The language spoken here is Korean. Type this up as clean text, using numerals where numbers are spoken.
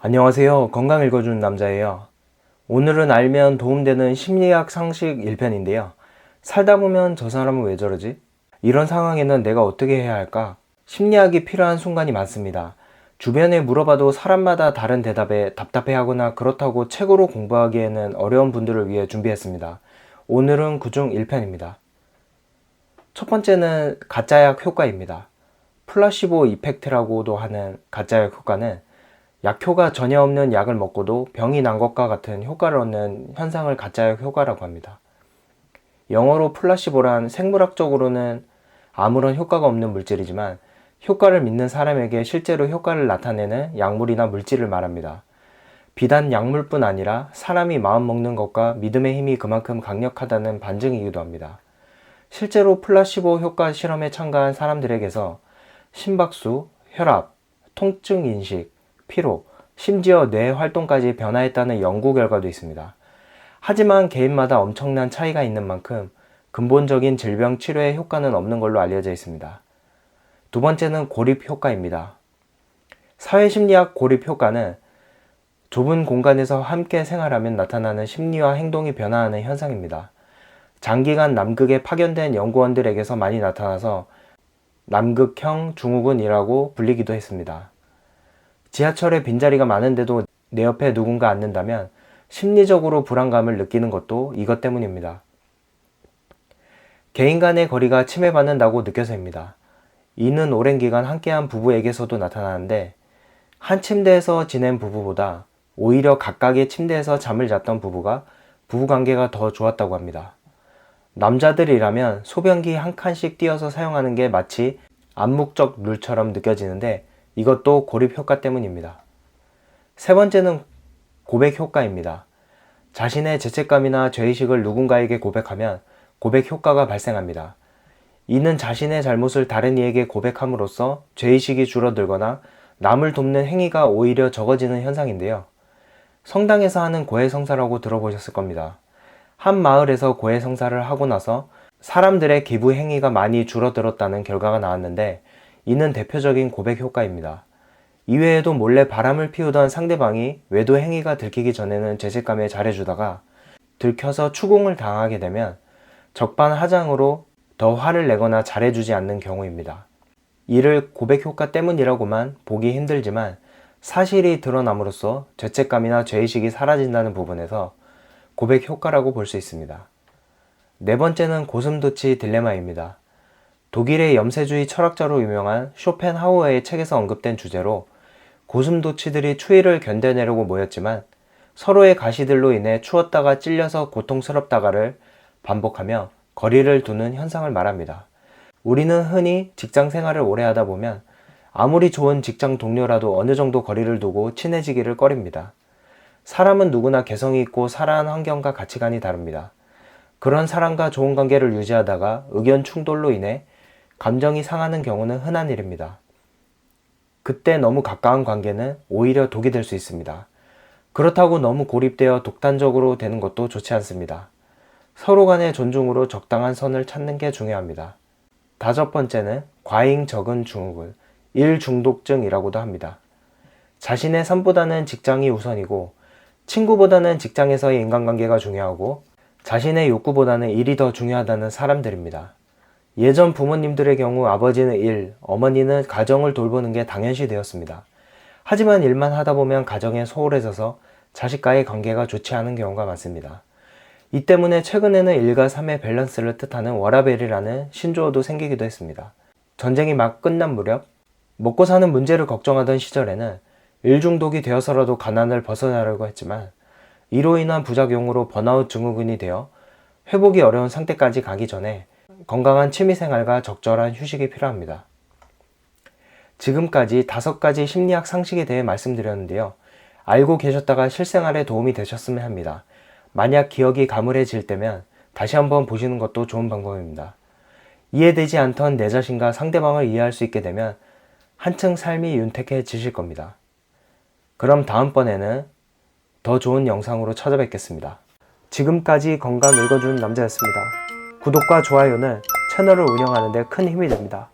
안녕하세요. 건강 읽어주는 남자예요. 오늘은 알면 도움되는 심리학 상식 1편인데요. 살다 보면 저 사람은 왜 저러지? 이런 상황에는 내가 어떻게 해야 할까? 심리학이 필요한 순간이 많습니다. 주변에 물어봐도 사람마다 다른 대답에 답답해하거나 그렇다고 책으로 공부하기에는 어려운 분들을 위해 준비했습니다. 오늘은 그중 1편입니다. 첫 번째는 가짜약 효과입니다. 플라시보 이펙트라고도 하는 가짜약 효과는 약효가 전혀 없는 약을 먹고도 병이 난 것과 같은 효과를 얻는 현상을 가짜약 효과라고 합니다. 영어로 플라시보란 생물학적으로는 아무런 효과가 없는 물질이지만 효과를 믿는 사람에게 실제로 효과를 나타내는 약물이나 물질을 말합니다. 비단 약물뿐 아니라 사람이 마음 먹는 것과 믿음의 힘이 그만큼 강력하다는 반증이기도 합니다. 실제로 플라시보 효과 실험에 참가한 사람들에게서 심박수, 혈압, 통증 인식, 피로, 심지어 뇌 활동까지 변화했다는 연구 결과도 있습니다. 하지만 개인마다 엄청난 차이가 있는 만큼 근본적인 질병 치료에 효과는 없는 걸로 알려져 있습니다. 두 번째는 고립 효과입니다. 사회심리학 고립 효과는 좁은 공간에서 함께 생활하면 나타나는 심리와 행동이 변화하는 현상입니다. 장기간 남극에 파견된 연구원들에게서 많이 나타나서 남극형 증후군이라고 불리기도 했습니다. 지하철에 빈자리가 많은데도 내 옆에 누군가 앉는다면 심리적으로 불안감을 느끼는 것도 이것 때문입니다. 개인 간의 거리가 침해받는다고 느껴서입니다. 이는 오랜 기간 함께한 부부에게서도 나타나는데 한 침대에서 지낸 부부보다 오히려 각각의 침대에서 잠을 잤던 부부가 부부관계가 더 좋았다고 합니다. 남자들이라면 소변기 한 칸씩 띄어서 사용하는 게 마치 암묵적 룰처럼 느껴지는데 이것도 고립 효과 때문입니다. 세 번째는 고백 효과입니다. 자신의 죄책감이나 죄의식을 누군가에게 고백하면 고백 효과가 발생합니다. 이는 자신의 잘못을 다른 이에게 고백함으로써 죄의식이 줄어들거나 남을 돕는 행위가 오히려 적어지는 현상인데요. 성당에서 하는 고해성사라고 들어보셨을 겁니다. 한 마을에서 고해성사를 하고 나서 사람들의 기부 행위가 많이 줄어들었다는 결과가 나왔는데 이는 대표적인 고백 효과입니다. 이외에도 몰래 바람을 피우던 상대방이 외도 행위가 들키기 전에는 죄책감에 잘해주다가 들켜서 추궁을 당하게 되면 적반하장으로 더 화를 내거나 잘해주지 않는 경우입니다. 이를 고백 효과 때문이라고만 보기 힘들지만 사실이 드러남으로써 죄책감이나 죄의식이 사라진다는 부분에서 고백 효과라고 볼 수 있습니다. 네 번째는 고슴도치 딜레마입니다. 독일의 염세주의 철학자로 유명한 쇼펜하우어의 책에서 언급된 주제로 고슴도치들이 추위를 견뎌내려고 모였지만 서로의 가시들로 인해 추웠다가 찔려서 고통스럽다가를 반복하며 거리를 두는 현상을 말합니다. 우리는 흔히 직장 생활을 오래 하다 보면 아무리 좋은 직장 동료라도 어느 정도 거리를 두고 친해지기를 꺼립니다. 사람은 누구나 개성이 있고 살아온 환경과 가치관이 다릅니다. 그런 사람과 좋은 관계를 유지하다가 의견 충돌로 인해 감정이 상하는 경우는 흔한 일입니다. 그때 너무 가까운 관계는 오히려 독이 될 수 있습니다. 그렇다고 너무 고립되어 독단적으로 되는 것도 좋지 않습니다. 서로 간의 존중으로 적당한 선을 찾는 게 중요합니다. 다섯 번째는 과잉 적응 증후군, 일중독증이라고도 합니다. 자신의 삶보다는 직장이 우선이고 친구보다는 직장에서의 인간관계가 중요하고 자신의 욕구보다는 일이 더 중요하다는 사람들입니다. 예전 부모님들의 경우 아버지는 일, 어머니는 가정을 돌보는 게 당연시 되었습니다. 하지만 일만 하다 보면 가정에 소홀해져서 자식과의 관계가 좋지 않은 경우가 많습니다. 이 때문에 최근에는 일과 삶의 밸런스를 뜻하는 워라밸이라는 신조어도 생기기도 했습니다. 전쟁이 막 끝난 무렵 먹고 사는 문제를 걱정하던 시절에는 일 중독이 되어서라도 가난을 벗어나려고 했지만 이로 인한 부작용으로 번아웃 증후군이 되어 회복이 어려운 상태까지 가기 전에 건강한 취미생활과 적절한 휴식이 필요합니다. 지금까지 5가지 심리학 상식에 대해 말씀드렸는데요. 알고 계셨다가 실생활에 도움이 되셨으면 합니다. 만약 기억이 가물해질 때면 다시 한번 보시는 것도 좋은 방법입니다. 이해되지 않던 내 자신과 상대방을 이해할 수 있게 되면 한층 삶이 윤택해지실 겁니다. 그럼 다음번에는 더 좋은 영상으로 찾아뵙겠습니다. 지금까지 건강 읽어주는 남자였습니다. 구독과 좋아요는 채널을 운영하는 데 큰 힘이 됩니다.